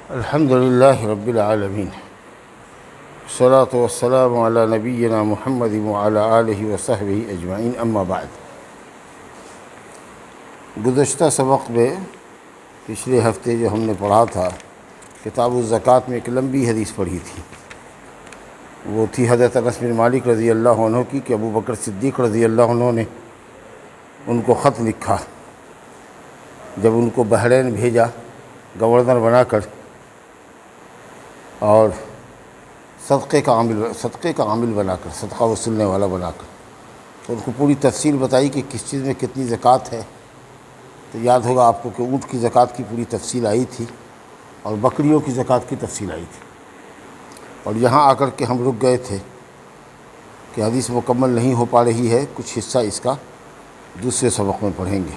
الحمد لله رب العالمين، الصلاة والسلام على نبينا محمد وعلى آلہ وصحبہ اجمعین، اما بعد۔ گزشتہ سبق میں پچھلے ہفتے جو ہم نے پڑھا تھا کتاب الزکوٰۃ میں ایک لمبی حدیث پڑھی تھی، وہ تھی حضرت انس بن مالک رضی اللہ عنہ کی کہ ابو بکر صدیق رضی اللہ عنہ نے ان کو خط لکھا جب ان کو بحرین بھیجا گورنر بنا کر، اور صدقے کا عامل بنا کر، صدقہ وصولنے والا بنا کر، تو ان کو پوری تفصیل بتائی کہ کس چیز میں کتنی زکوٰۃ ہے۔ تو یاد ہوگا آپ کو کہ اونٹ کی زکوٰۃ کی پوری تفصیل آئی تھی اور بکریوں کی زکوٰۃ کی تفصیل آئی تھی، اور یہاں آ کر کے ہم رک گئے تھے کہ حدیث مکمل نہیں ہو پا رہی ہے، کچھ حصہ اس کا دوسرے سبق میں پڑھیں گے۔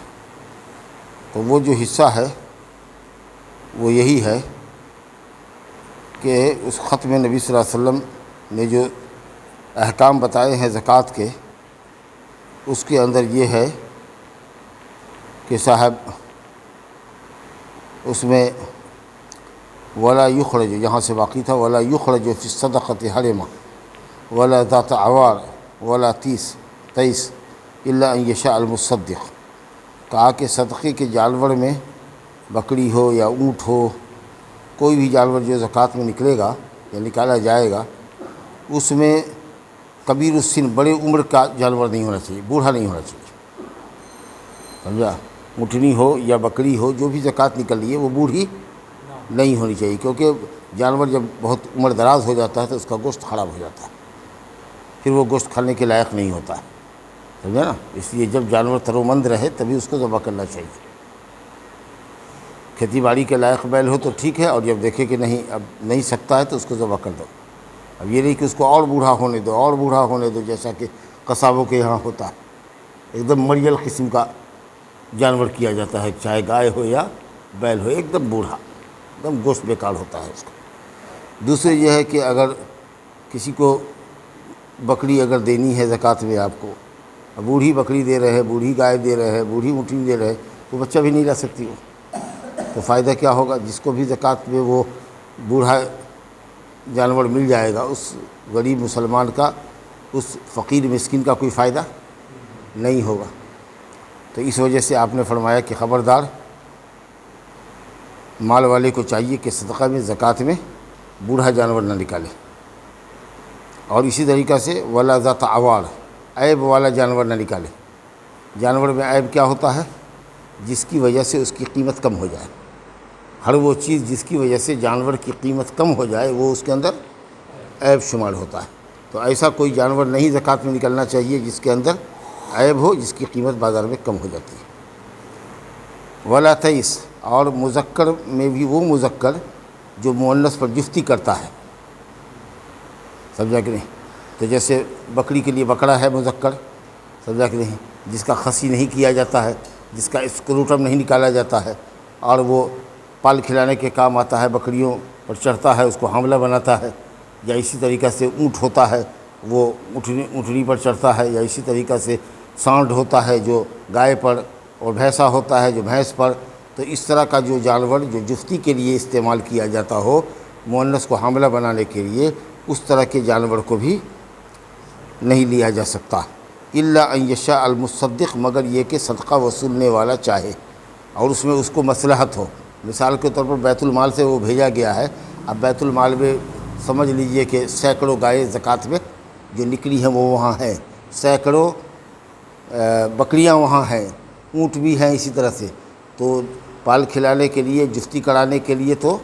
تو وہ جو حصہ ہے وہ یہی ہے کہ اس خط میں نبی صلی اللہ علیہ وسلم نے جو احکام بتائے ہیں زکوٰۃ کے، اس کے اندر یہ ہے کہ صاحب اس میں ولا یخرج، یہاں سے باقی تھا ولا یخرج فی الصدقۃ حرمہ ولا ذات عوار ولا تیس الا ان یشاء المصدق، کہا کہ صدقے کے جانور میں بکری ہو یا اونٹ ہو، کوئی بھی جانور جو زکوٰۃ میں نکلے گا یا نکالا جائے گا، اس میں کبیر السن، بڑے عمر کا جانور نہیں ہونا چاہیے، بوڑھا نہیں ہونا چاہیے، سمجھا؟ اونٹنی ہو یا بکری ہو، جو بھی زکوٰۃ نکل رہی ہے وہ بوڑھی نہیں ہونی چاہیے، کیونکہ جانور جب بہت عمر دراز ہو جاتا ہے تو اس کا گوشت خراب ہو جاتا ہے، پھر وہ گوشت کھانے کے لائق نہیں ہوتا ہے، سمجھا نا؟ اس لیے جب جانور ترومند رہے تبھی اس کو ذبح کرنا چاہیے۔ کھیتی باڑی کے لائق بیل ہو تو ٹھیک ہے، اور جب دیکھے کہ نہیں اب نہیں سکتا ہے تو اس کو ذبح کر دو۔ اب یہ نہیں کہ اس کو اور بوڑھا ہونے دو جیسا کہ قصابوں کے یہاں ہوتا ہے، ایک دم مریل قسم کا جانور کیا جاتا ہے، چاہے گائے ہو یا بیل ہو، ایک دم بوڑھا، ایک دم گوشت بیکار ہوتا ہے اس کا۔ دوسرے یہ ہے کہ اگر کسی کو بکری اگر دینی ہے زکوٰۃ میں، آپ کو بوڑھی بکری دے رہے ہیں، بوڑھی گائے دے رہے ہیں، بوڑھی اونٹنی دے رہے ہیں، تو بچہ بھی نہیں لا سکتی وہ، تو فائدہ کیا ہوگا؟ جس کو بھی زکوٰۃ میں وہ بوڑھا جانور مل جائے گا، اس غریب مسلمان کا، اس فقیر مسکین کا کوئی فائدہ نہیں ہوگا۔ تو اس وجہ سے آپ نے فرمایا کہ خبردار، مال والے کو چاہیے کہ صدقہ میں زکوٰۃ میں بوڑھا جانور نہ نکالے، اور اسی طریقہ سے ولا ذات عوار، عیب والا جانور نہ نکالے۔ جانور میں عیب کیا ہوتا ہے؟ جس کی وجہ سے اس کی قیمت کم ہو جائے، ہر وہ چیز جس کی وجہ سے جانور کی قیمت کم ہو جائے وہ اس کے اندر عیب شمار ہوتا ہے۔ تو ایسا کوئی جانور نہیں زکوٰۃ میں نکلنا چاہیے جس کے اندر عیب ہو، جس کی قیمت بازار میں کم ہو جاتی ہے۔ ولا تیس، اور مذکر میں بھی وہ مذکر جو مؤنث پر جفتی کرتا ہے، سمجھا کہ نہیں؟ تو جیسے بکری کے لیے بکرا ہے مذکر، سمجھا کہ نہیں؟ جس کا خصی نہیں کیا جاتا ہے، جس کا اسکروٹم نہیں نکالا جاتا ہے، اور وہ پال کھلانے کے کام آتا ہے، بکریوں پر چڑھتا ہے، اس کو حاملہ بناتا ہے۔ یا اسی طریقہ سے اونٹ ہوتا ہے، وہ اونٹنی پر چڑھتا ہے، یا اسی طریقہ سے سانڈ ہوتا ہے جو گائے پر، اور بھینسا ہوتا ہے جو بھینس پر۔ تو اس طرح کا جو جانور جو جفتی کے لیے استعمال کیا جاتا ہو، مؤنث کو حاملہ بنانے کے لیے، اس طرح کے جانور کو بھی نہیں لیا جا سکتا، الا ان یشاء المصدق، مگر یہ کہ صدقہ وصولنے والا چاہے، اور اس میں اس کو مصلحت ہو۔ مثال کے طور پر بیت المال سے وہ بھیجا گیا ہے، اب بیت المال میں سمجھ لیجئے کہ سینکڑوں گائے زکوٰۃ میں جو نکلی ہیں وہ وہاں ہیں، سینکڑوں بکریاں وہاں ہیں، اونٹ بھی ہیں اسی طرح سے، تو پال کھلانے کے لیے، جفتی کرانے کے لیے تو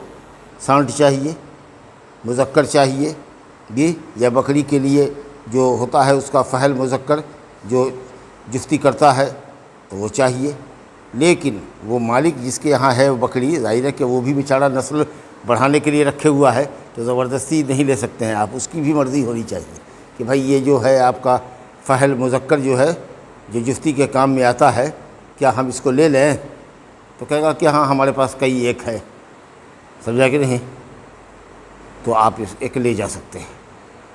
سانڈ چاہیے، مذکر چاہیے جی، یا بکری کے لیے جو ہوتا ہے اس کا فحل مذکر جو جفتی کرتا ہے تو وہ چاہیے۔ لیکن وہ مالک جس کے یہاں ہے وہ بکری، ظاہر ہے کہ وہ بھی بیچارہ نسل بڑھانے کے لیے رکھے ہوا ہے، تو زبردستی نہیں لے سکتے ہیں آپ، اس کی بھی مرضی ہونی چاہیے کہ بھائی یہ جو ہے آپ کا فحل مذکر جو ہے جو جفتی کے کام میں آتا ہے، کیا ہم اس کو لے لیں؟ تو کہے گا کہ ہاں ہمارے پاس کئی ایک ہے، سمجھا کہ نہیں؟ تو آپ اس ایک لے جا سکتے ہیں۔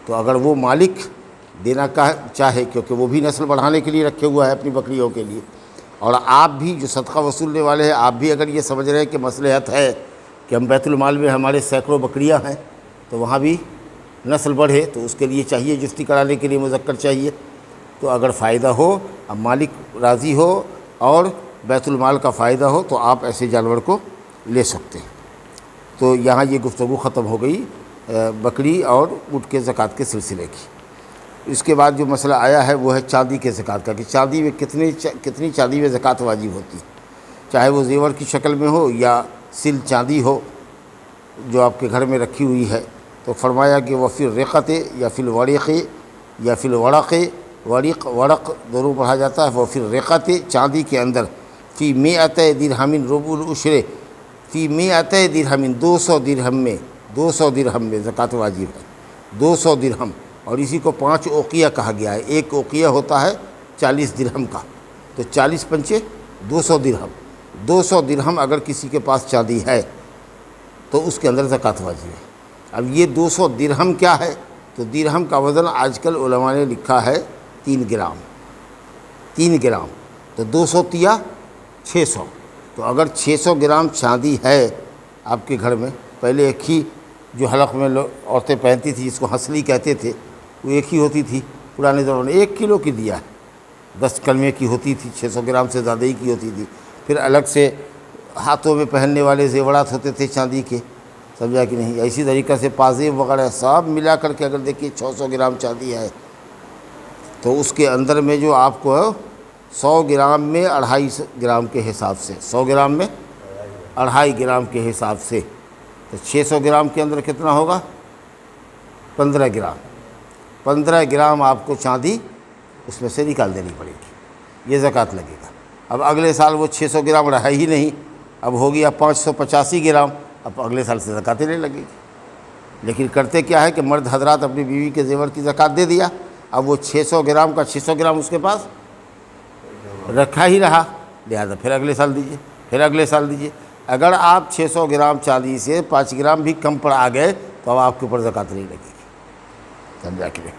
تو اگر وہ مالک دینا چاہے، کیونکہ وہ بھی نسل بڑھانے کے لیے رکھے ہوا ہے اپنی بکریوں کے لیے، اور آپ بھی جو صدقہ وصولنے والے ہیں، آپ بھی اگر یہ سمجھ رہے ہیں کہ مصلحت ہے کہ ہم بیت المال میں ہمارے سینکڑوں بکریاں ہیں تو وہاں بھی نسل بڑھے، تو اس کے لیے چاہیے، جستی کرانے کے لیے مذکر چاہیے۔ تو اگر فائدہ ہو، اب مالک راضی ہو اور بیت المال کا فائدہ ہو تو آپ ایسے جانور کو لے سکتے ہیں۔ تو یہاں یہ گفتگو ختم ہو گئی بکری اور اونٹ کے زکوٰۃ کے سلسلے کی۔ اس کے بعد جو مسئلہ آیا ہے وہ ہے چاندی کے زکوٰۃ کا، کہ چاندی میں کتنی چاندی میں زکوٰۃ واجب ہوتی ہے، چاہے وہ زیور کی شکل میں ہو یا سل چاندی ہو جو آپ کے گھر میں رکھی ہوئی ہے۔ تو فرمایا کہ وہ فی الرقۃ یا فی الورق یا فی الورق، ورق دونوں پڑھا جاتا ہے، وہ فی الرقۃ چاندی کے اندر، فی مئۃ درہم ربع العشر، فی مئۃ درہم 200 درہم میں زکوٰۃ واجب ہے، 200 درہم، اور اسی کو 5 اوقیہ کہا گیا ہے۔ ایک اوقیہ ہوتا ہے 40 درہم کا، تو 40 پنچے 200 درہم، 200 درہم اگر کسی کے پاس چاندی ہے تو اس کے اندر زکوٰۃ واجب ہے۔ اب یہ 200 درہم کیا ہے؟ تو درہم کا وزن آج کل علماء نے لکھا ہے 3 گرام، 3 گرام، تو 200 تیا 600، تو اگر 600 گرام چاندی ہے آپ کے گھر میں، پہلے ایک ہی جو حلق میں عورتیں پہنتی تھی جس کو ہنسلی کہتے تھے، وہ ایک ہی ہوتی تھی، پرانے زمانے میں 1 کلو کی دیا ہے، 10 کلمے کی ہوتی تھی، 600 گرام سے زیادہ ہی کی ہوتی تھی۔ پھر الگ سے ہاتھوں میں پہننے والے زیورات ہوتے تھے چاندی کے، سمجھا کہ نہیں؟ اسی طریقہ سے پازیب وغیرہ سب ملا کر کے اگر دیکھیے 600 گرام چاندی ہے تو اس کے اندر میں جو آپ کو 100 گرام میں 250 گرام کے حساب سے، 100 گرام میں 250 گرام کے حساب سے، تو 600 گرام کے اندر کتنا ہوگا؟ 15 گرام، 15 گرام آپ کو چاندی اس میں سے نکال دینی پڑے گی، یہ زکوٰۃ لگے گا۔ اب اگلے سال وہ 600 گرام رہا ہی نہیں، اب ہو گیا 585 گرام، اب اگلے سال سے زکوٰۃ نہیں لگے گی۔ لیکن کرتے کیا ہے کہ مرد حضرات اپنی بیوی کے زیور کی زکوٰۃ دے دیا، اب وہ 600 گرام کا 600 گرام اس کے پاس رکھا ہی رہا، لہٰذا پھر اگلے سال دیجیے، پھر اگلے سال دیجیے۔ اگر آپ 600 گرام چاندی سے 5 گرام بھی کم پر آ گئے تو اب آپ کے اوپر زکوٰۃ نہیں لگے گی، سمجھا کہ نہیں؟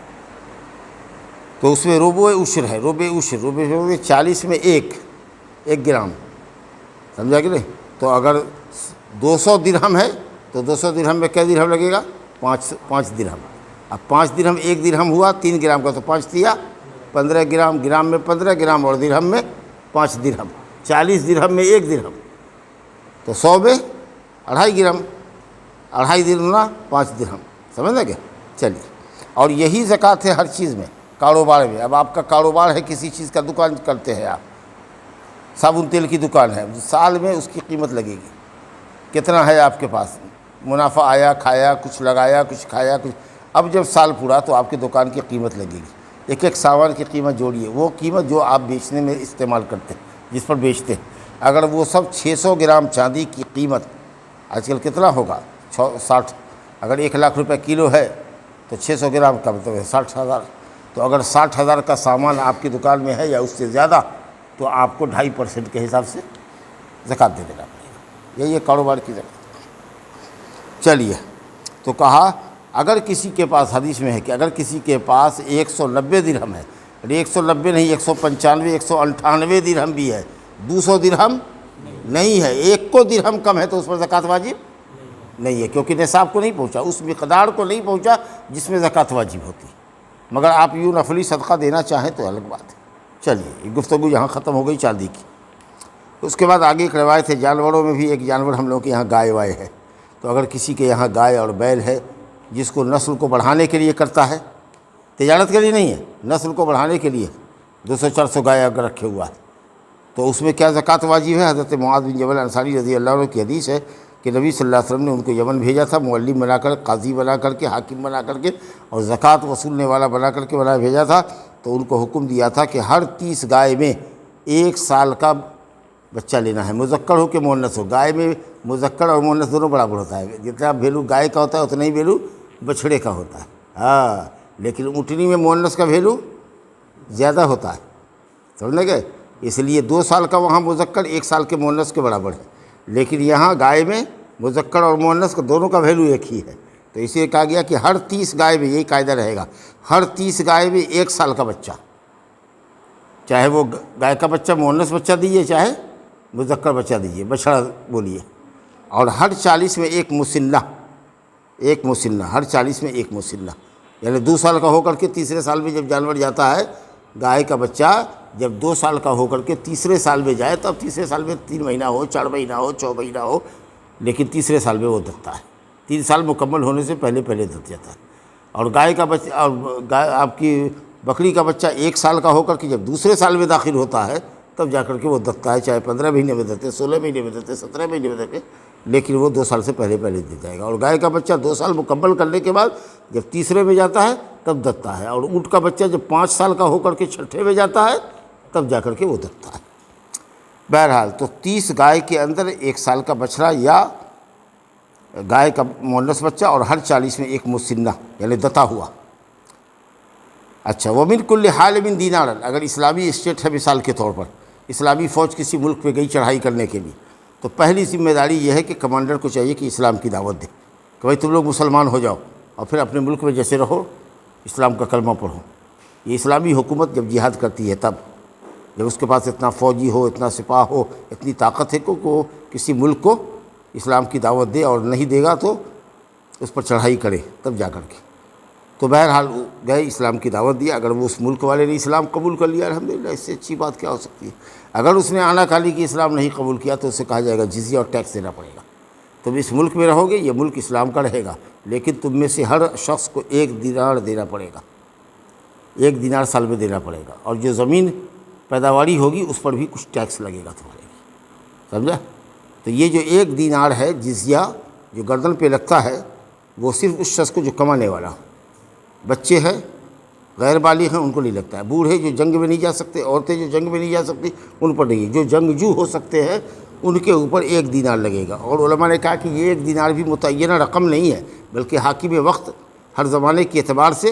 تو اس میں ربع عشر ہے، ربع عشر 40 میں 1 گرام، سمجھا کہ نہیں؟ تو اگر 200 درہم ہے تو 200 درہم میں کیا درہم لگے گا؟ 5 درہم۔ اب 5 درہم 1 درہم ہوا 3 گرام کا، تو 5 تیا 15 گرام، گرام میں 15 گرام اور درہم میں 5 درہم، 40 درہم میں 1 درہم، تو 100 میں 2.5 گرام، 2.5 درہم 5 درہم، سمجھنا کیا؟ چلیے، اور یہی زکوٰۃ ہے ہر چیز میں، کاروبار میں۔ اب آپ کا کاروبار ہے، کسی چیز کا دکان کرتے ہیں آپ، صابن تیل کی دکان ہے، سال میں اس کی قیمت لگے گی، کتنا ہے آپ کے پاس، منافع آیا، کھایا، کچھ لگایا، کچھ کھایا، کچھ، اب جب سال پورا تو آپ کی دکان کی قیمت لگے گی، ایک ایک سامان کی قیمت جوڑیے، وہ قیمت جو آپ بیچنے میں استعمال کرتے ہیں، جس پر بیچتے ہیں، اگر وہ سب 600 گرام چاندی کی قیمت آج کل کتنا ہوگا؟ 60، اگر 1 لاکھ روپے کلو ہے تو 600 گرام کا مطلب ہے 60,000، تو اگر 60,000 کا سامان آپ کی دکان میں ہے یا اس سے زیادہ تو آپ کو 2.5% کے حساب سے زکوٰۃ دے دینا پڑے گا، یہی ہے کاروبار کی زکوٰۃ۔ چلیے، تو کہا اگر کسی کے پاس، حدیث میں ہے کہ اگر کسی کے پاس 190 درہم ہے، 190 نہیں 195 198 درہم بھی ہے، 200 درہم نہیں ہے، ایک کو درہم کم ہے تو اس پر زکوٰۃ واجب نہیں ہے، کیونکہ نصاب کو نہیں پہنچا، اس مقدار کو نہیں پہنچا جس میں زکوٰۃ واجب ہوتی ہے۔ مگر آپ یوں نفلی صدقہ دینا چاہیں تو الگ بات ہے۔ چلیے، یہ گفتگو یہاں ختم ہو گئی چاندی کی۔ اس کے بعد آگے ایک روایت ہے، جانوروں میں بھی ایک جانور ہم لوگوں کے یہاں گائے وائے ہے، تو اگر کسی کے یہاں گائے اور بیل ہے جس کو نسل کو بڑھانے کے لیے کرتا ہے، تجارت کے لیے نہیں ہے، نسل کو بڑھانے کے لیے 200-400 گائے اگر رکھے ہوا ہے تو اس میں کیا زکوٰۃ واجب ہے؟ حضرت معاذ بن جبل انصاری رضی اللہ عنہ کی حدیث ہے کہ نبی صلی اللہ علیہ وسلم نے ان کو یمن بھیجا تھا، معلم بنا کر، قاضی بنا کر کے، حاکم بنا کر کے اور زکوٰۃ وصولنے والا بنا کر کے بھیجا تھا، تو ان کو حکم دیا تھا کہ ہر 30 گائے میں 1 سال کا بچہ لینا ہے، مذکر ہو کہ مؤنث ہو۔ گائے میں مذکر اور مؤنث دونوں برابر ہوتا ہے، جتنا ویلو گائے کا ہوتا ہے اتنا ہی ویلو بچھڑے کا ہوتا ہے، ہاں، لیکن اونٹنی میں مؤنث کا ویلو زیادہ ہوتا ہے، سمجھنے گئے؟ اس لیے 2 سال کا وہاں مذکر 1 سال کے مؤنث کے برابر ہے، لیکن یہاں گائے میں مذکر اور مؤنث کا دونوں کا ویلو ایک ہی ہے، تو اسے کہا گیا کہ ہر 30 گائے میں یہی قاعدہ رہے گا، ہر 30 گائے میں 1 سال کا بچہ، چاہے وہ گائے کا بچہ مؤنث بچہ دیجیے چاہے مذکر بچہ دیجیے، بچڑا بولیے، اور ہر 40 میں ایک مسنہ، ایک مسنہ، ہر 40 میں ایک مسنہ، یعنی 2 سال کا ہو کر کے تیسرے سال میں جب جانور جاتا ہے، گائے کا بچہ جب 2 سال کا ہو کر کے تیسرے سال میں جائے، تب تیسرے سال میں 3 مہینہ ہو، 4 مہینہ ہو، 6 مہینہ ہو، لیکن تیسرے سال میں وہ دھتا ہے، 3 سال مکمل ہونے سے پہلے پہلے دھت جاتا ہے۔ اور گائے کا بچہ، اور آپ کی بکری کا بچہ 1 سال کا ہو کر کے جب دوسرے سال میں داخل ہوتا ہے، تب جا کر کے وہ دھتا ہے، چاہے 15 مہینے میں دھتے، 16 مہینے میں دھتے، 17 مہینے میں دھتے، لیکن وہ 2 سال سے پہلے پہلے دے جائے گا۔ اور گائے کا بچہ 2 سال مکمل کرنے کے بعد جب تیسرے میں جاتا ہے تب دھتا ہے، اور اونٹ کا بچہ جب 5 سال کا ہو کر کے 6ٹھے میں جاتا ہے تب جا کر کے وہ دھتا ہے۔ بہرحال تو 30 گائے کے اندر 1 سال کا بچڑا یا گائے کا مؤنث بچہ، اور ہر 40 میں ایک مسنہ یعنی دتا ہوا۔ اچھا، ومن کل حالم دینار، اگر اسلامی اسٹیٹ ہے مثال کے طور پر، اسلامی فوج کسی ملک پہ گئی چڑھائی کرنے کے لیے، تو پہلی ذمہ داری یہ ہے کہ کمانڈر کو چاہیے کہ اسلام کی دعوت دے، کہ بھائی تم لوگ مسلمان ہو جاؤ اور پھر اپنے ملک میں جیسے رہو، اسلام کا کلمہ پڑھو۔ یہ اسلامی حکومت جب جہاد کرتی ہے تب، جب اس کے پاس اتنا فوجی ہو، اتنا سپاہ ہو، اتنی طاقت ہے کہ وہ کسی ملک کو اسلام کی دعوت دے، اور نہیں دے گا تو اس پر چڑھائی کرے، تب جا کر کے۔ تو بہرحال گئے، اسلام کی دعوت دی، اگر وہ اس ملک والے نے اسلام قبول کر لیا الحمدللہ، اس سے اچھی بات کیا ہو سکتی ہے۔ اگر اس نے آنا کالی کی اسلام نہیں قبول کیا تو اسے کہا جائے گا جزیہ اور ٹیکس دینا پڑے گا، تم اس ملک میں رہو گے، یہ ملک اسلام کا رہے گا، لیکن تم میں سے ہر شخص کو 1 دینار دینا پڑے گا، 1 دینار سال میں دینا پڑے گا، اور جو زمین پیداواری ہوگی اس پر بھی کچھ ٹیکس لگے گا تمہارے، سمجھا؟ تو یہ جو 1 دینار ہے جزیہ جو گردن پہ لگتا ہے، وہ صرف اس شخص کو جو کمانے والا ہو، بچے ہیں، غیر بالغ ہیں، ان کو نہیں لگتا ہے، بوڑھے جو جنگ میں نہیں جا سکتے، عورتیں جو جنگ میں نہیں جا سکتی، ان پر نہیں، جو جنگجو ہو سکتے ہیں ان کے اوپر 1 دینار لگے گا۔ اور علماء نے کہا کہ یہ 1 دینار بھی متعینہ رقم نہیں ہے، بلکہ حاکم وقت ہر زمانے کے اعتبار سے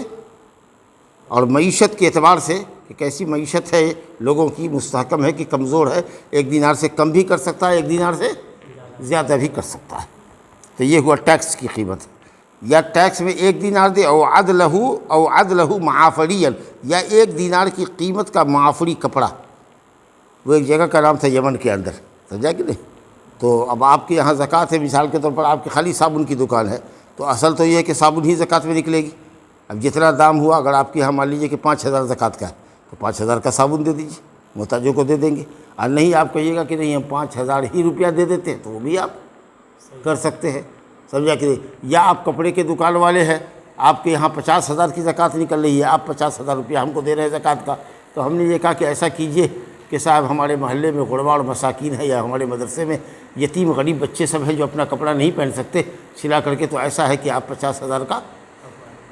اور معیشت کے اعتبار سے کہ کیسی معیشت ہے لوگوں کی، مستحکم ہے کہ کمزور ہے، 1 دینار سے کم بھی کر سکتا ہے، 1 دینار سے زیادہ بھی کر سکتا ہے۔ تو یہ ہوا ٹیکس کی قیمت، یا ٹیکس میں 1 دینار دے، او عدلہ معافریًا، یا 1 دینار کی قیمت کا معافری کپڑا، وہ ایک جگہ کا نام تھا یمن کے اندر، سمجھا کہ نہیں؟ تو اب آپ کے یہاں زکوٰۃ ہے، مثال کے طور پر آپ کی خالی صابن کی دکان ہے، تو اصل تو یہ ہے کہ صابن ہی زکوٰۃ میں نکلے گی۔ اب جتنا دام ہوا، اگر آپ کے یہاں مان لیجیے کہ 5,000 زکوٰۃ کا ہے تو 5,000 کا صابن دے دیجیے، محتاجوں کو دے دیں گے۔ اور نہیں آپ کہیے گا کہ نہیں ہم 5,000 ہی روپیہ دے دیتے ہیں، تو وہ بھی آپ کر سکتے ہیں، سمجھا کہ نہیں؟ یا آپ کپڑے کے دکان والے ہیں، آپ کے یہاں 50,000 کی زکوٰۃ نکل رہی ہے، آپ 50,000 روپیہ ہم کو دے رہے ہیں زکوٰۃ کا، تو ہم نے یہ کہا کہ ایسا کیجئے کہ صاحب ہمارے محلے میں غربا اور مساکین ہے، یا ہمارے مدرسے میں یتیم غریب بچے سب ہیں جو اپنا کپڑا نہیں پہن سکتے سلا کر کے، تو ایسا ہے کہ آپ 50,000 کا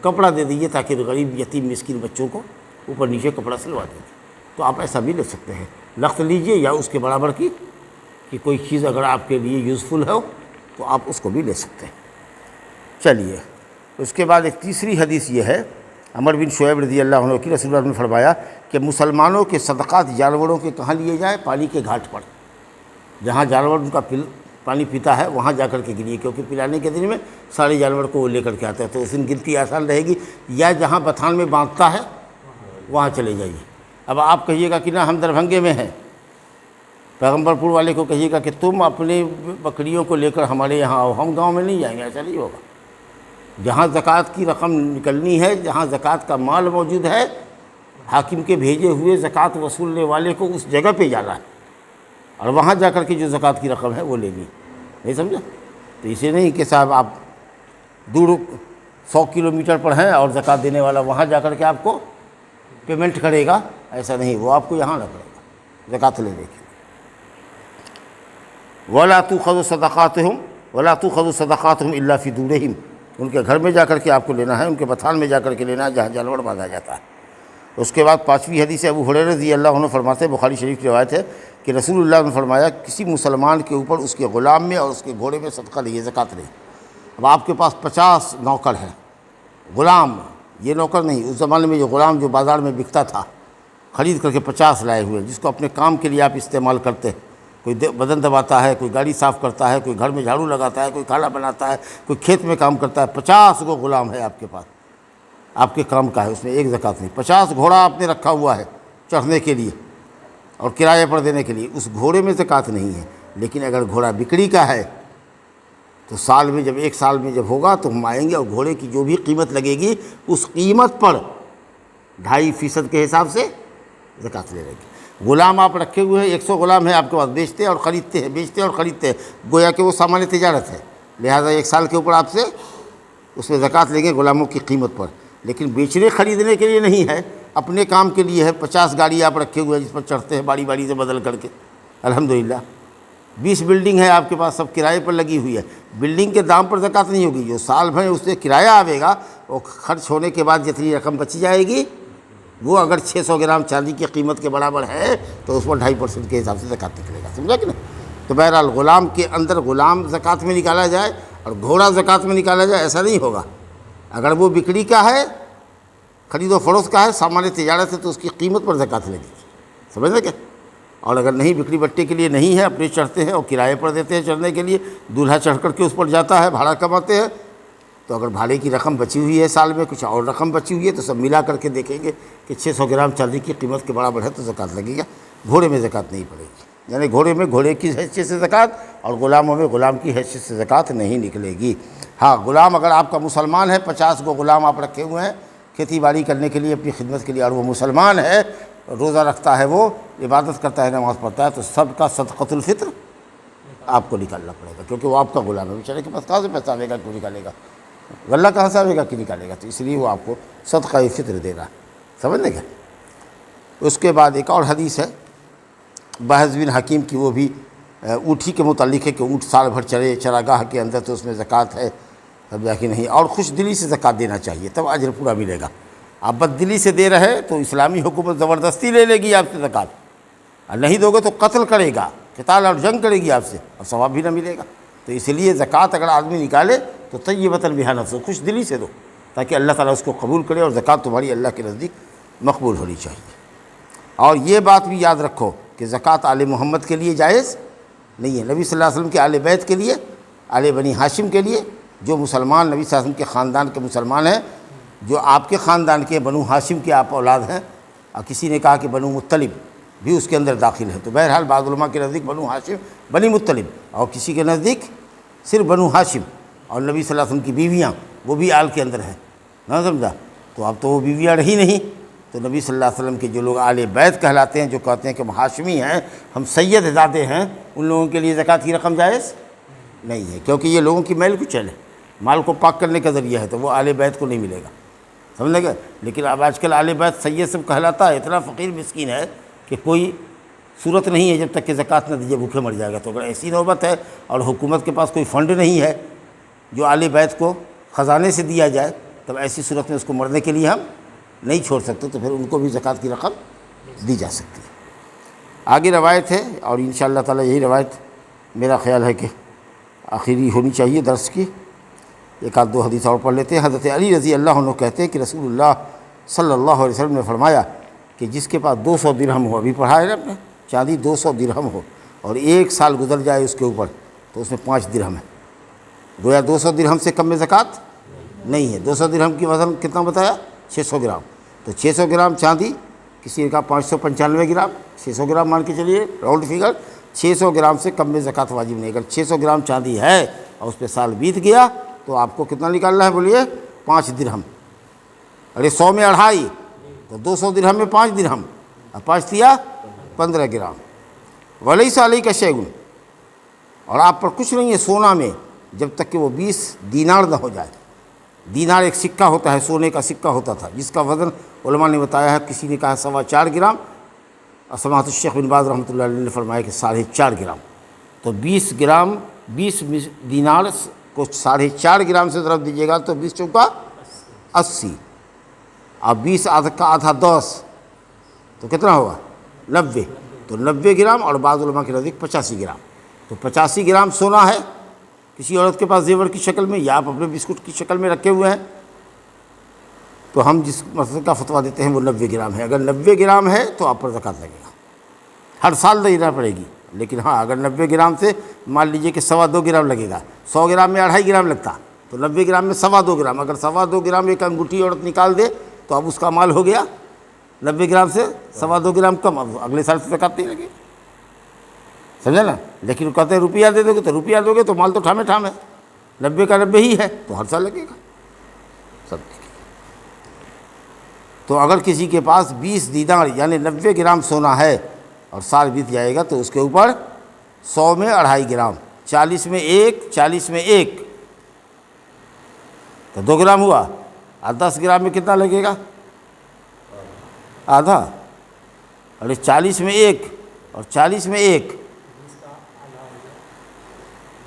کپڑا دے دیجیے تاکہ غریب یتیم مسکین بچوں کو اوپر نیچے کپڑا سلوا دیں، تو آپ ایسا بھی لے سکتے ہیں، لخت لیجئے یا اس کے برابر کی کہ کوئی چیز اگر آپ کے لیے یوزفل ہو تو آپ اس کو بھی لے سکتے ہیں۔ چلیے، اس کے بعد ایک تیسری حدیث یہ ہے، عمر بن شعیب رضی اللہ عنہ کی، رسول اللہ نے فرمایا کہ مسلمانوں کے صدقات جانوروں کے کہاں لیے جائیں؟ پانی کے گھاٹ پر، جہاں جانور ان کا پانی پیتا ہے وہاں جا کر کے گریے، کیونکہ پلانے کے دن میں سارے جانور کو وہ لے کر کے آتا ہے، تو اس دن گنتی آسان رہے گی۔ یا جہاں بتھان میں باندھتا ہے وہاں چلے جائیے۔ اب آپ کہیے گا کہ نہ ہم دربھنگے میں ہیں، پیغمبر پور والے کو کہیے گا کہ تم اپنی بکریوں کو لے کر ہمارے یہاں آؤ، ہم گاؤں میں نہیں جائیں گے، ایسا نہیں ہوگا۔ جہاں زکوٰۃ کی رقم نکلنی ہے، جہاں زکوٰۃ کا مال موجود ہے، حاکم کے بھیجے ہوئے زکوٰۃ وصولنے والے کو اس جگہ پہ جانا ہے، اور وہاں جا کر کے جو زکوٰۃ کی رقم ہے وہ لینی، نہیں سمجھا؟ تو اسے نہیں کہ صاحب آپ دور 100 کلومیٹر پر ہیں اور زکوٰۃ دینے والا وہاں جا کر کے آپ کو پیمنٹ کرے گا، ایسا نہیں، وہ آپ کو یہاں نہ کرے گا زکوٰۃ لینے کے۔ وَلَا تُؤْخَذُ صَدَقَاتُهُمْ إِلَّا فِي دُورِهِمْ، ان کے گھر میں جا کر کے آپ کو لینا ہے، ان کے بتھان میں جا کر کے لینا ہے جہاں جانور باندھا جاتا ہے۔ اس کے بعد 5ویں حدیث ابو ہریرہ رضی اللہ عنہ فرماتے ہیں، بخاری شریف کی روایت ہے کہ رسول اللہ نے فرمایا کسی مسلمان کے اوپر اس کے غلام میں اور اس کے گھوڑے میں صدقہ نہیں ہے، زکوٰۃ نہیں۔ اب آپ کے پاس 50 نوکر ہیں، غلام، یہ نوکر نہیں، اس زمانے میں جو غلام جو بازار میں بکتا تھا، خرید کر کے 50 لائے ہوئے، جس کو اپنے کام کے لیے آپ استعمال کرتے ہیں، کوئی بدن دباتا ہے، کوئی گاڑی صاف کرتا ہے، کوئی گھر میں جھاڑو لگاتا ہے، کوئی کھانا بناتا ہے، کوئی کھیت میں کام کرتا ہے، 50 کو غلام ہے آپ کے پاس، آپ کے کام کا ہے، اس میں ایک زکوٰۃ نہیں۔ 50 گھوڑا آپ نے رکھا ہوا ہے چڑھنے کے لیے اور کرایہ پر دینے کے لیے، اس گھوڑے میں زکوٰۃ نہیں ہے، لیکن اگر گھوڑا بکری کا ہے تو سال میں جب 1 سال میں جب ہوگا تو ہم آئیں گے اور گھوڑے کی جو بھی قیمت لگے گی اس قیمت پر 2.5% کے حساب سے زکوٰۃ لے لیں گے۔ غلام آپ رکھے ہوئے ہیں، 100 غلام ہیں آپ کے پاس، بیچتے اور خریدتے ہیں، بیچتے اور خریدتے ہیں، گویا کہ وہ سامان تجارت ہے، لہٰذا 1 سال کے اوپر آپ سے اس میں زکوٰۃ لیں گے غلاموں کی قیمت پر، لیکن بیچنے خریدنے کے لیے نہیں ہے، اپنے کام کے لیے ہے۔ 50 گاڑی آپ رکھے ہوئے ہیں جس پر چڑھتے ہیں باری باری سے بدل کر کے، الحمدللہ۔ 20 بلڈنگ ہے آپ کے پاس، سب کرائے پر لگی ہوئی ہے، بلڈنگ کے دام پر زکوٰۃ نہیں ہوگی، جو سال بھر اس سے کرایہ آئے گا وہ خرچ ہونے کے بعد جتنی رقم بچی جائے گی وہ اگر 600 گرام چاندی کی قیمت کے برابر ہے تو اس پر 2.5% کے حساب سے زکوٰۃ نکلے گا، سمجھا کہ نہیں؟ تو بہرحال غلام کے اندر غلام زکوٰۃ میں نکالا جائے اور گھوڑا زکوٰۃ میں نکالا جائے، ایسا نہیں ہوگا۔ اگر وہ بکری کا ہے، خرید و فروخت کا ہے، سامان تجارت ہے، تو اس کی قیمت پر زکوٰۃ لگے گی، سمجھ گئے؟ اور اگر نہیں، بکری بٹے کے لیے نہیں ہے، اپنے چڑھتے ہیں اور کرائے پر دیتے ہیں چڑھنے کے لیے، دولہا چڑھ کر کے اس پر جاتا ہے، بھاڑا کماتے ہیں، تو اگر بھاڑے کی رقم بچی ہوئی ہے سال میں، کچھ اور رقم بچی ہوئی ہے، تو سب ملا کر کے دیکھیں گے کہ 600 گرام چاندی کی قیمت کے برابر ہے تو زکوٰۃ لگے گا۔ گھوڑے میں زکوٰۃ نہیں پڑے گی، یعنی گھوڑے میں گھوڑے کی حیثیت سے زکوٰۃ اور غلاموں میں غلام کی حیثیت سے زکوٰۃ نہیں نکلے گی۔ ہاں، غلام اگر آپ کا مسلمان ہے، 50 کو غلام آپ رکھے ہوئے ہیں کھیتی باڑی کرنے کے لیے، اپنی خدمت کے لیے، اور وہ مسلمان ہے، روزہ رکھتا ہے، وہ عبادت کرتا ہے، نماز پڑھتا ہے، تو سب کا صدقۃ الفطر آپ کو نکالنا پڑے گا، کیونکہ وہ آپ کا غلام ہے، بیچارے کے پاس کہاں سے پیسہ آئے گا، کیوں نکالے گا؟ غلہ کہاں سے آئے گا کہ نکالے گا؟ تو اس لیے وہ آپ کو صدقہ فطر دے رہا ہے، سمجھ لیں گے؟ اس کے بعد ایک اور حدیث ہے بحث بن حکیم کی، وہ بھی اونٹھی کے متعلق ہے کہ اونٹ سال بھر چرے چراگاہ کے اندر تو اس میں زکوٰۃ ہے، تب جا کے نہیں، اور خوش دلی سے زکوٰۃ دینا چاہیے، تب اجر پورا ملے گا۔ آپ بد دلی سے دے رہے تو اسلامی حکومت زبردستی لے لے گی آپ سے زکوٰۃ، اور نہیں دو گے تو قتل کرے گا، قتال اور جنگ کرے گی آپ سے، اور ثواب بھی نہ ملے گا۔ تو اس لیے زکوٰۃ اگر آدمی نکالے تو طیبۃ بہا نفس، خوش دلی سے دو، تاکہ اللہ تعالیٰ اس کو قبول کرے، اور زکوٰۃ تمہاری اللہ کے نزدیک مقبول ہونی چاہیے۔ اور یہ بات بھی یاد رکھو کہ زکوٰۃ آل محمد کے لیے جائز نہیں ہے، نبی صلی اللہ علیہ وسلم کے آل بیت کے لیے، آل بنی ہاشم کے لیے، جو مسلمان نبی صلی اللہ علیہ وسلم کے خاندان کے مسلمان ہیں، جو آپ کے خاندان کے بنو ہاشم کے آپ اولاد ہیں، اور کسی نے کہا کہ بنو مطلب بھی اس کے اندر داخل ہے، تو بہرحال بعض علماء کے نزدیک بنو ہاشم بنی مطلب، اور کسی کے نزدیک صرف بنو ہاشم، اور نبی صلی اللہ علیہ وسلم کی بیویاں وہ بھی آل کے اندر ہیں، نہ سمجھا؟ تو اب تو وہ بیویاں رہی نہیں، تو نبی صلی اللہ علیہ وسلم کے جو لوگ آل بیت کہلاتے ہیں، جو کہتے ہیں کہ ہم ہاشمی ہیں، ہم سید زادے ہیں، ان لوگوں کے لیے زکوٰۃ کی رقم جائز نہیں ہے، کیونکہ یہ لوگوں کی میل کچیل ہے، مال کو پاک کرنے کا ذریعہ ہے، تو وہ آل بیت کو نہیں ملے گا، سمجھ گئے؟ لیکن اب آج کل آل بیت سید سب کہلاتا ہے، اتنا فقیر مسکین ہے کہ کوئی صورت نہیں ہے جب تک کہ زکوٰۃ نہ دیجیے بھوکے مر جائے گا۔ تو اگر ایسی نوبت ہے اور حکومت کے پاس کوئی فنڈ نہیں ہے جو آل بیت کو خزانے سے دیا جائے، تب ایسی صورت میں اس کو مرنے کے لیے ہم نہیں چھوڑ سکتے، تو پھر ان کو بھی زکوٰۃ کی رقم دی جا سکتی ہے۔ آگے روایت ہے، اور انشاءاللہ تعالی یہی روایت میرا خیال ہے کہ آخری ہونی چاہیے درس کی، ایک آدھ دو حدیث اور پڑھ لیتے ہیں۔ حضرت علی رضی اللہ عنہ کہتے ہیں کہ رسول اللہ صلی اللہ علیہ وسلم نے فرمایا کہ جس کے پاس 200 درہم ہو، ابھی پڑھا ہے نا اپنے، چاندی 200 درہم ہو اور 1 سال گزر جائے اس کے اوپر، تو اس میں 5 درہم ہے، گویا 200 درہم سے کم میں زکوٰۃ نہیں ہے۔ 200 درہم کی وزن کتنا بتایا؟ 600 گرام، تو 600 گرام چاندی، کسی نے کہا 595 گرام، 600 گرام مان کے چلیے راؤنڈ فگر، 600 گرام سے کم میں زکوٰۃ واجب نہیں۔ اگر 600 گرام چاندی ہے اور اس پہ سال بیت گیا تو آپ کو کتنا نکالنا ہے؟ بولیے 5 درہم۔ ارے 100 میں 2.5، تو 200 درہم میں 5 درہم، اور 5 دیا 15 گرام۔ ولیس علیک شیء، اور آپ پر کچھ نہیں ہے سونا میں جب تک کہ وہ 20 دینار نہ ہو جائے۔ دینار ایک سکہ ہوتا ہے، سونے کا سکہ ہوتا تھا، جس کا وزن علماء نے بتایا ہے، کسی نے کہا 4.25 گرام، اور سماحت الشیخ بن باز رحمۃ اللہ علیہ نے فرمایا کہ 4.5 گرام۔ تو 20 گرام، 20 دینار کو 4.5 گرام سے ضرب دیجیے گا تو 20 چوکا 80، اور 20 آدھا کا آدھا 10، تو کتنا ہوگا؟ 90۔ تو 90 گرام، اور بعض علماء کے نزدیک 85 گرام۔ تو 85 گرام سونا ہے کسی عورت کے پاس زیور کی شکل میں، یا آپ اپنے بسکٹ کی شکل میں رکھے ہوئے ہیں، تو ہم جس مسئلے کا فتویٰ دیتے ہیں وہ 90 گرام ہے۔ اگر 90 گرام ہے تو آپ پر زکوٰۃ لگے گا، ہر سال دینا پڑے گی، لیکن ہاں اگر 90 گرام سے مان لیجئے کہ 2.25 گرام لگے گا، 100 گرام میں 2.5 گرام لگتا، تو 90 گرام میں 2.25 گرام، اگر 2.25 گرام ایک انگوٹھی عورت نکال دے تو اب اس کا مال ہو گیا 90 گرام سے 2.25 گرام کم، اب اگلے سال سے زکوٰۃ نہیں لگے، سمجھا نا؟ لیکن کہتے ہیں روپیہ دے دو گے، تو روپیہ دو گے تو مال تو ٹھامے ٹھام ہے، 90 کا 90 ہی ہے تو ہر سال لگے گا سب۔ تو اگر کسی کے پاس 20 دینار یعنی 90 گرام سونا ہے اور سال بیت جائے گا تو اس کے اوپر 100 میں 2.5 گرام، 40 میں 1، 40 میں 1 تو 2 گرام ہوا، اور 10 گرام میں کتنا لگے گا؟ آدھا، اور 40 میں 1 اور 40 میں 1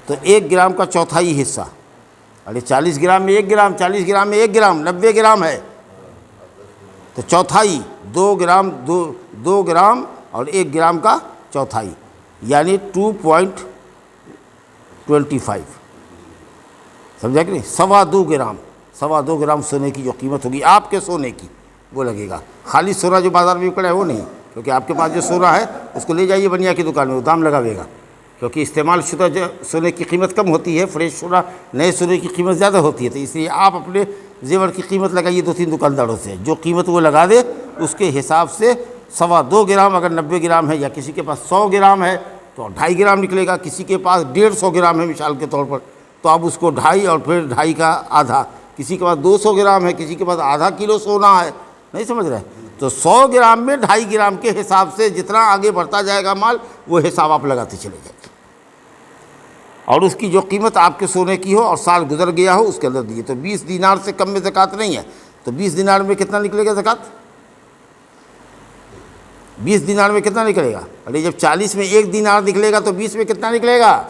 تو 1 گرام کا چوتھائی حصہ، اور 40 گرام میں 1 گرام، 40 گرام میں 1 گرام 90 گرام ہے تو چوتھائی 2 گرام، 2 گرام اور 1 گرام کا چوتھائی یعنی 2.25، سمجھا کہ نہیں؟ 2.25 گرام، 2.25 گرام سونے کی جو قیمت ہوگی آپ کے سونے کی وہ لگے گا۔ خالی سونا جو بازار میں پڑا ہے وہ نہیں، کیونکہ آپ کے پاس جو سونا ہے اس کو لے جائیے بنیا کی دکان میں، وہ دام لگاوے گا، کیونکہ استعمال شدہ جو سونے کی قیمت کم ہوتی ہے، فریش سونا نئے سونے کی قیمت زیادہ ہوتی ہے، تو اس لیے آپ اپنے زیور کی قیمت لگائیے 2-3 دکانداروں سے، جو قیمت وہ لگا دے اس کے حساب سے 2.25 گرام اگر 90 گرام ہے، یا کسی کے پاس 100 گرام ہے تو 2.5 گرام نکلے گا، کسی کے پاس 150 گرام ہے مثال کے طور پر تو آپ اس کو 2.5 اور پھر 2.5 کا آدھا، کسی کے پاس 200 گرام ہے، کسی کے پاس آدھا کلو سونا ہے، نہیں سمجھ رہے؟ تو 100 گرام میں 2.5 گرام کے حساب سے جتنا آگے بڑھتا جائے گا مال وہ حساب آپ لگاتے چلے جائیں، اور اس کی جو قیمت آپ کے سونے کی ہو اور سال گزر گیا ہو اس کے اندر دیے۔ تو 20 دینار سے کم میں زکوٰۃ نہیں ہے، تو 20 دینار میں کتنا نکلے گا زکوٰۃ؟ 20 دینار میں کتنا نکلے گا؟ ارے جب 40 میں 1 دینار نکلے گا تو 20 میں کتنا نکلے گا؟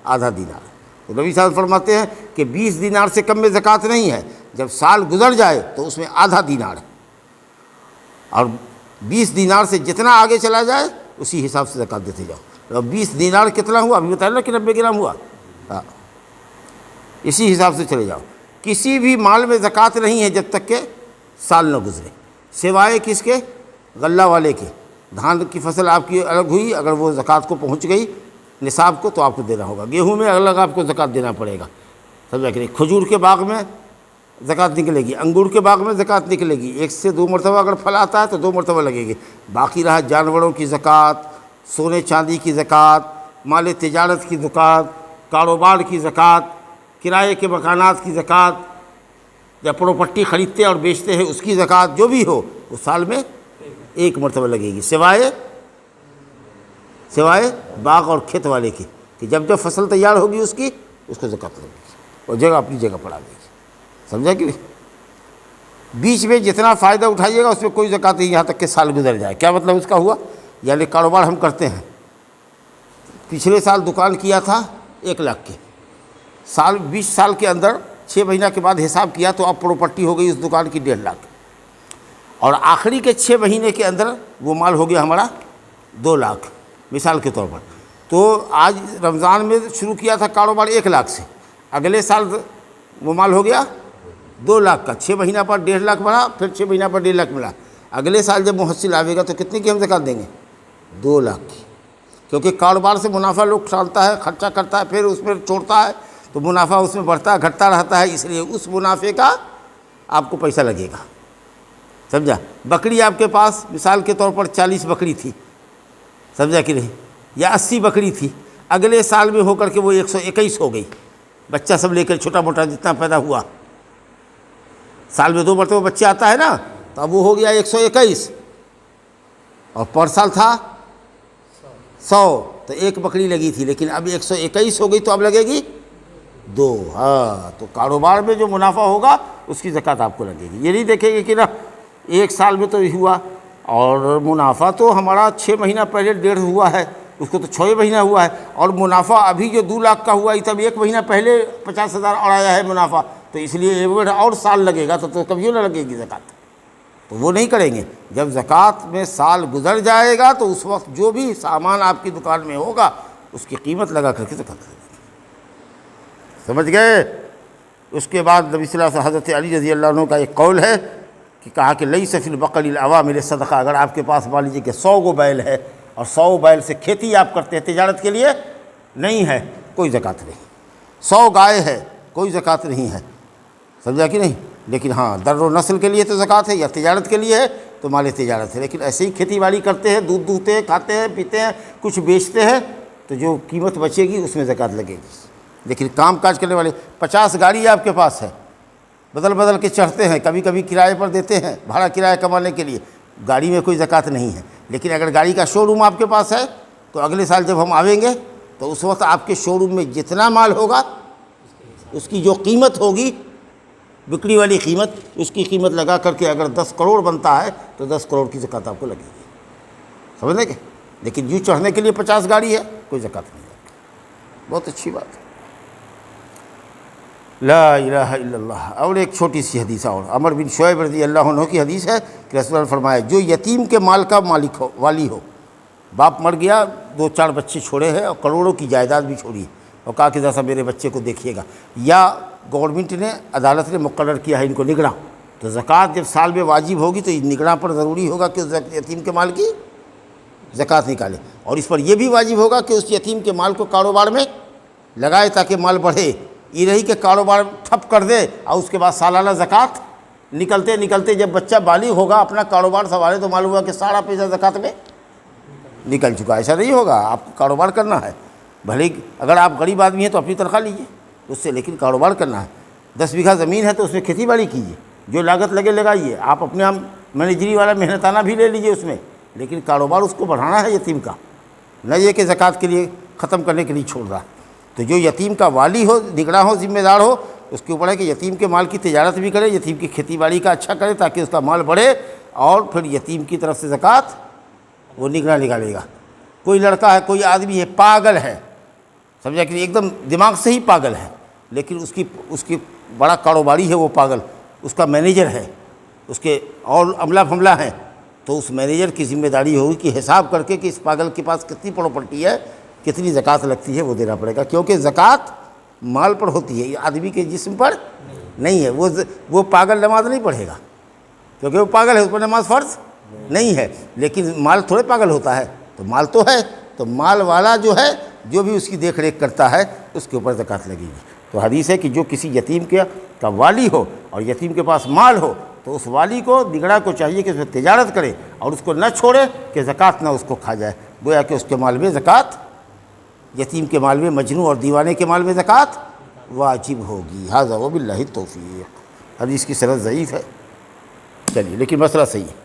آدھا دینار۔ تو نبی صاحب فرماتے ہیں کہ 20 دینار سے کم میں زکوٰۃ نہیں ہے، جب سال گزر جائے تو اس میں آدھا دینار ہے، اور 20 دینار سے جتنا آگے چلا جائے اسی حساب سے زکوٰۃ دیتے جاؤ۔ اور 20 دینار کتنا ہوا ابھی بتایا نا کہ 90 گرام ہوا، ہاں اسی حساب سے چلے جاؤ۔ کسی بھی مال میں زکوٰۃ نہیں ہے جب تک کہ سال نہ گزرے، سوائے کس کے؟ غلہ والے کے۔ دھان کی فصل آپ کی الگ ہوئی، اگر وہ زکوٰۃ کو پہنچ گئی نصاب کو تو آپ کو دینا ہوگا، گیہوں میں الگ آپ کو زکوٰۃ دینا پڑے گا، سمجھا کہ نہیں؟ کھجور کے باغ میں زکوٰۃ نکلے گی، انگور کے باغ میں زکوٰۃ نکلے گی، 1 سے 2 مرتبہ اگر پھل آتا ہے تو 2 مرتبہ لگے گی۔ باقی رہا جانوروں کی زکوٰۃ، سونے چاندی کی زکوٰۃ، مال تجارت کی زکوٰۃ، کاروبار کی زکوٰۃ، کرائے کے مکانات کی زکوٰۃ، یا پراپرٹی خریدتے اور بیچتے ہیں اس کی زکوٰۃ، جو بھی ہو وہ سال میں 1 مرتبہ لگے گی، سوائے باغ اور کھیت والے کی، کہ جب جب فصل تیار ہوگی اس کی اس کو زکوٰۃ لگے گی اور جگہ اپنی جگہ پڑا دے گی، سمجھا کہ نہیں؟ بیچ میں جتنا فائدہ اٹھائیے گا اس میں کوئی زکوٰۃ نہیں یہاں تک کہ سال گزر جائے۔ کیا مطلب اس کا ہوا؟ یعنی کاروبار ہم کرتے ہیں، پچھلے سال دکان کیا تھا 1 لاکھ کی، 20 سال کے اندر 6 مہینہ کے بعد حساب کیا تو اب پراپرٹی ہو گئی اس دکان کی 1.5 لاکھ، اور آخری کے 6 مہینے کے اندر وہ مال ہو گیا ہمارا 2 لاکھ مثال کے طور پر۔ تو آج رمضان میں شروع کیا تھا کاروبار 1 لاکھ سے، اگلے سال وہ مال ہو گیا 2 لاکھ کا، 6 مہینہ پر 1.5 لاکھ بڑھا، پھر 6 مہینہ پر 1.5 لاکھ ملا، اگلے سال جب محصل آئے گا تو کتنے کی ہم زکوٰۃ دیں گے؟ 2 لاکھ کی، کیونکہ کاروبار سے منافع لوگ ڈالتا ہے، خرچہ کرتا ہے، پھر اس میں چھوڑتا ہے تو منافع اس میں بڑھتا ہے گھٹتا رہتا ہے، اس لیے اس منافع کا آپ کو پیسہ لگے گا، سمجھا؟ بکری آپ کے پاس مثال کے طور پر 40 بکری تھی، سمجھا کہ نہیں؟ یا 80 بکری تھی، اگلے سال میں ہو کر کے وہ 121 ہو گئی، بچہ سب لے کر چھوٹا موٹا جتنا پیدا ہوا، سال میں 2 مرتبہ بچہ آتا ہے نا، تو اب وہ ہو گیا 121، اور پر سال تھا 100، تو 1 بکری لگی تھی، لیکن اب 121 ہو گئی تو اب لگے گی 2۔ ہاں، تو کاروبار میں جو منافع ہوگا اس کی زکوٰۃ آپ کو لگے گی۔ یہ نہیں دیکھیں گے کہ نا 1 سال میں تو ہوا، اور منافع تو ہمارا 6 مہینہ پہلے 1.5 ہوا ہے، اس کو تو 6 مہینہ ہوا ہے، اور منافع ابھی جو 2 لاکھ کا ہوا ہے تب 1 مہینہ پہلے 50,000 اور آیا ہے منافع، تو اس لیے اور سال لگے گا تو کبھی نہ لگے گی زکوٰۃ، تو وہ نہیں کریں گے۔ جب زکوٰۃ میں سال گزر جائے گا تو اس وقت جو بھی سامان آپ کی دکان میں ہوگا اس کی قیمت لگا کر کے زکوٰۃ لگے گی، سمجھ گئے؟ اس کے بعد نبی صلی اللہ علیہ وسلم حضرت علی رضی اللہ عنہ کا ایک قول ہے کہ کہا کہ لیس فی البقر العوامل صدقہ، اگر آپ کے پاس مان لیجیے کہ 100 گو بیل ہے اور 100 بیل سے کھیتی آپ کرتے ہیں تجارت کے لیے، نہیں ہے کوئی زکوٰۃ نہیں، 100 گائے ہے کوئی زکوٰۃ نہیں ہے، سمجھا کہ نہیں؟ لیکن ہاں در و نسل کے لیے تو زکوٰۃ ہے، یا تجارت کے لیے ہے تو مال تجارت ہے، لیکن ایسے ہی کھیتی باڑی کرتے ہیں، دودھ دوہتے ہیں، کھاتے ہیں پیتے ہیں، کچھ بیچتے ہیں، تو جو قیمت بچے گی اس میں زکوٰۃ لگے گی، لیکن کام کاج کرنے والے 50 گاڑی آپ کے پاس ہے، بدل بدل کے چڑھتے ہیں، کبھی کبھی کرائے پر دیتے ہیں، بھاڑا کرایہ کمانے کے لیے، گاڑی میں کوئی زکوٰۃ نہیں ہے۔ لیکن اگر گاڑی کا شو روم آپ کے پاس ہے تو اگلے سال جب ہم آئیں گے تو اس وقت آپ کے شو روم میں جتنا مال ہوگا اس کی جو قیمت ہوگی، بکری والی قیمت، اس کی قیمت لگا کر کے اگر 10 کروڑ بنتا ہے تو 10 کروڑ کی زکوٰۃ آپ کو لگے گی، سمجھنے کے؟ لیکن یوں چڑھنے کے لیے 50 گاڑی ہے، کوئی زکوٰۃ نہیں ہے۔ بہت اچھی بات ہے، لا الہ الا اللہ۔ اور ایک چھوٹی سی حدیث اور، عمر بن شعیب رضی اللہ عنہ کی حدیث ہے کہ رسول اللہ نے فرمایا جو یتیم کے مال کا مالک ہو، والی ہو، باپ مر گیا، 2-4 بچے چھوڑے ہیں اور کروڑوں کی جائیداد بھی چھوڑی ہے، اور کہا کہ ذرا سا میرے بچے کو دیکھیے گا، یا گورنمنٹ نے، عدالت نے مقرر کیا ہے ان کو نگراں، تو زکوٰۃ جب سال میں واجب ہوگی تو نگراں پر ضروری ہوگا کہ اس یتیم کے مال کی زکوٰۃ نکالے، اور اس پر یہ بھی واجب ہوگا کہ اس یتیم کے مال کو کاروبار میں لگائے تاکہ مال بڑھے، یہ نہیں کہ کاروبار ٹھپ کر دے اور اس کے بعد سالانہ زکوٰۃ نکلتے نکلتے جب بچہ بالغ ہوگا اپنا کاروبار سنبھالے تو معلوم ہوا کہ سارا پیسہ زکوٰۃ میں نکل چکا۔ ایسا نہیں ہوگا، آپ کو کاروبار کرنا ہے، بھلے اگر آپ غریب آدمی ہیں تو اپنی تنخواہ لیجیے اس سے، لیکن کاروبار کرنا ہے۔ 10 بیگھہ زمین ہے تو اس میں کھیتی باڑی کیجیے، جو لاگت لگے لگائیے، آپ اپنے آپ مینیجری والا محنتانہ بھی لے لیجیے اس میں، لیکن کاروبار اس کو بڑھانا ہے یتیم کا، نہ یہ کہ زکوٰۃ کے لیے ختم کرنے کے لیے چھوڑ رہا۔ تو جو یتیم کا والی ہو، نگراں ہو، ذمہ دار ہو، اس کے اوپر ہے کہ یتیم کے مال کی تجارت بھی کرے، یتیم کی کھیتی باڑی کا اچھا کرے تاکہ اس کا مال بڑھے، اور پھر یتیم کی طرف سے زکوٰۃ وہ نگراں نکالے گا۔ کوئی لڑکا ہے، کوئی آدمی ہے، پاگل ہے، سمجھا کہ ایک دم دماغ سے ہی پاگل ہے، لیکن اس کی بڑا کاروباری ہے وہ پاگل، اس کا مینیجر ہے، اس کے اور عملہ پھملہ ہیں، تو اس مینیجر کی ذمہ داری ہوگی کہ حساب کر کے کہ اس پاگل کے پاس کتنی پراپرٹی ہے، کتنی زکوٰۃ لگتی ہے، وہ دینا پڑے گا، کیونکہ زکوٰۃ مال پر ہوتی ہے، یہ آدمی کے جسم پر نہیں ہے۔ وہ پاگل نماز نہیں پڑھے گا کیونکہ وہ پاگل ہے، اس پر نماز فرض نہیں ہے، لیکن مال تھوڑے پاگل ہوتا ہے، تو مال تو ہے، تو مال والا جو ہے، جو بھی اس کی دیکھ ریکھ کرتا ہے، اس کے اوپر زکوٰۃ لگے گی۔ تو حدیث ہے کہ جو کسی یتیم کا والی ہو اور یتیم کے پاس مال ہو تو اس والی کو، نگراں کو چاہیے کہ اس میں تجارت کرے اور اس کو نہ چھوڑے کہ زکوٰۃ نہ اس کو کھا جائے، گویا کہ اس کے مال میں زکوٰۃ، یتیم کے مال میں، مجنون اور دیوانے کے مال میں زکوٰۃ واجب ہوگی۔ ھذا وباللہ التوفیق۔ حدیث کی سند ضعیف ہے، چلیے، لیکن مسئلہ صحیح ہے۔